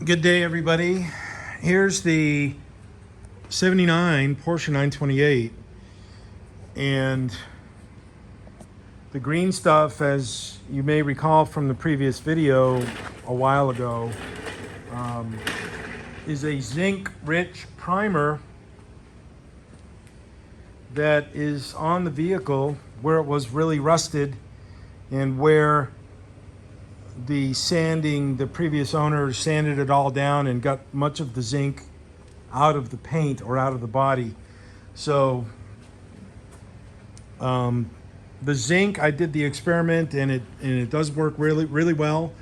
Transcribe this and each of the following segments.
Good day, everybody. Here's the 79 Porsche 928, and the green stuff, as you may recall from the previous video a while ago, is a zinc-rich primer that is on the vehicle where it was really rusted and where the previous owner sanded it all down and got much of the zinc out of the paint or out of the body. So the zinc, I did the experiment and it does work really well.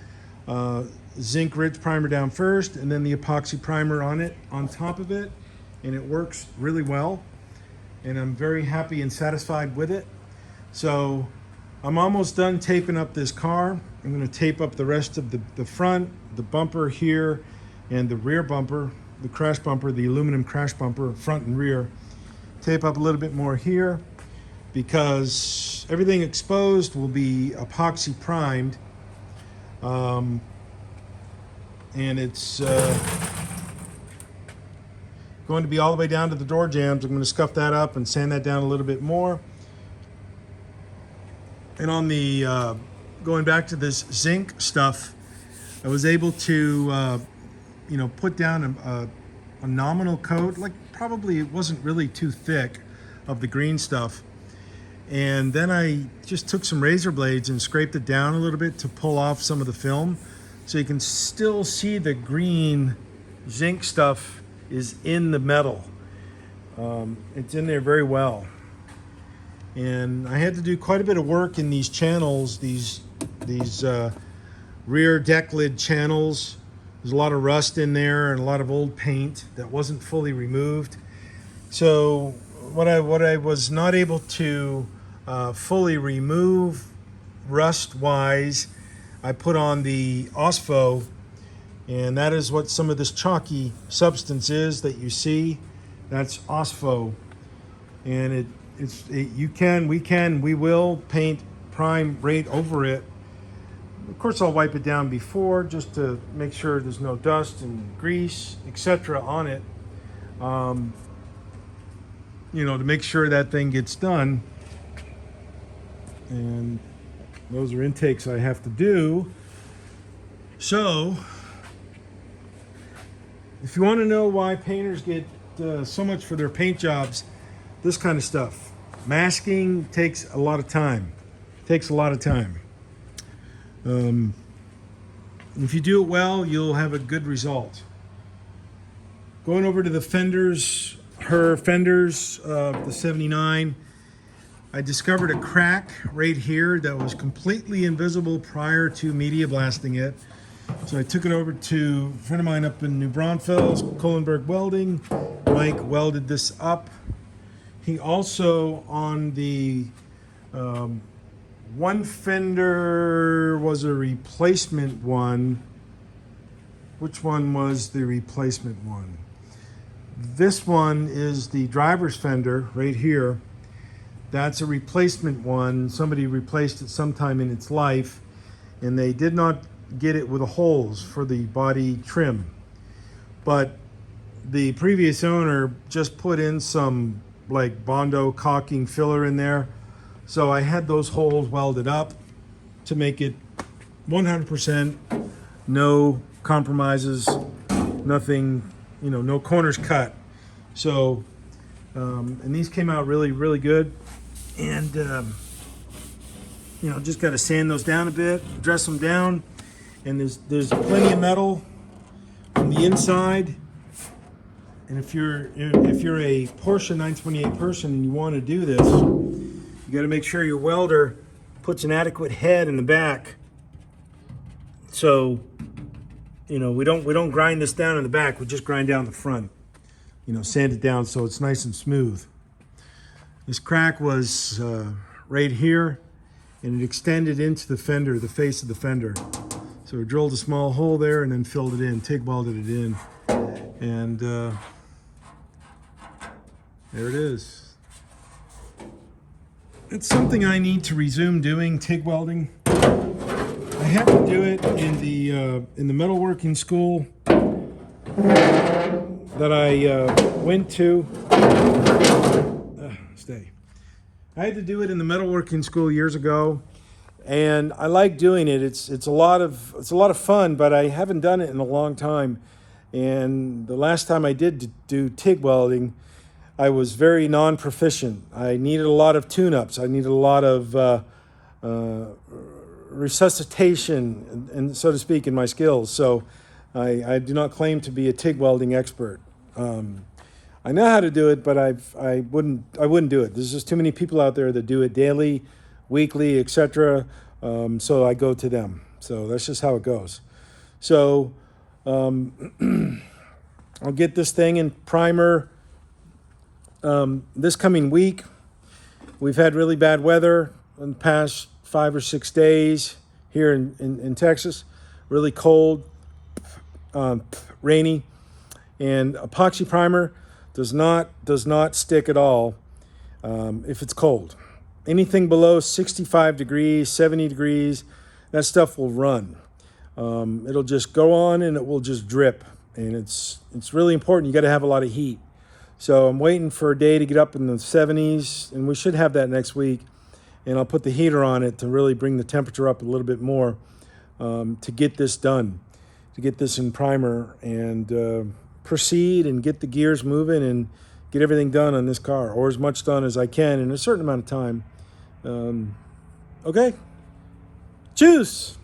Zinc-rich primer down first, and then the epoxy primer on top of it, and it works really well. And I'm very happy and satisfied with it. So I'm almost done taping up this car. I'm going to tape up the rest of the front, the bumper here, and the rear bumper, the crash bumper, the aluminum crash bumper, front and rear. Tape up a little bit more here because everything exposed will be epoxy primed. And it's going to be all the way down to the door jambs. I'm going to scuff that up and sand that down a little bit more. And on the going back to this zinc stuff, I was able to put down a nominal coat, like probably it wasn't really too thick, of the green stuff. And then I just took some razor blades and scraped it down a little bit to pull off some of the film, so you can still see the green zinc stuff is in the metal. It's in there very well. And I had to do quite a bit of work in these channels, these rear deck lid channels. There's a lot of rust in there and a lot of old paint that wasn't fully removed. So what I was not able to fully remove rust-wise, I put on the Osfo, and that is what some of this chalky substance is that you see. That's Osfo, and we will paint prime right over it. Of course, I'll wipe it down before just to make sure there's no dust and grease, etc. on it. To make sure that thing gets done. And those are intakes I have to do. So, if you want to know why painters get so much for their paint jobs, this kind of stuff. Masking takes a lot of time. If you do it well, you'll have a good result. Going over to the fenders, the 79, I discovered a crack right here that was completely invisible prior to media blasting it. So I took it over to a friend of mine up in New Braunfels, Kohlenberg Welding. Mike welded this up. He also, on the one fender was a replacement one. Which one was the replacement one? This one is the driver's fender right here. That's a replacement one. Somebody replaced it sometime in its life, and they did not get it with the holes for the body trim. But the previous owner just put in some like Bondo caulking filler in there. So I had those holes welded up to make it 100%, no compromises, nothing, no corners cut. So, and these came out really good. And, just got to sand those down a bit, dress them down. And there's plenty of metal on the inside. And if you're a Porsche 928 person and you want to do this, you got to make sure your welder puts an adequate head in the back. So, we don't grind this down in the back. We just grind down the front. Sand it down so it's nice and smooth. This crack was right here, and it extended into the fender, the face of the fender. So we drilled a small hole there and then filled it in, TIG welded it in, and there it is. It's something I need to resume doing, TIG welding. I had to do it in the metalworking school that I went to. Stay. I had to do it in the metalworking school years ago, and I like doing it. It's a lot of fun, but I haven't done it in a long time. And the last time I did do TIG welding, I was very non-proficient. I needed a lot of tune-ups. I needed a lot of resuscitation, and so to speak, in my skills. So I do not claim to be a TIG welding expert. I know how to do it, but I wouldn't do it. There's just too many people out there that do it daily, weekly, etc. So I go to them. So that's just how it goes. So I'll get this thing in primer this coming week. We've had really bad weather in the past 5 or 6 days here in Texas. Really cold, rainy, and epoxy primer does not stick at all if it's cold. Anything below 65 degrees, 70 degrees, that stuff will run. It'll just go on and it will just drip. And it's really important. You got to have a lot of heat. So I'm waiting for a day to get up in the 70s, and we should have that next week. And I'll put the heater on it to really bring the temperature up a little bit more to get this done, to get this in primer and proceed and get the gears moving and get everything done on this car, or as much done as I can in a certain amount of time. Okay. Cheers.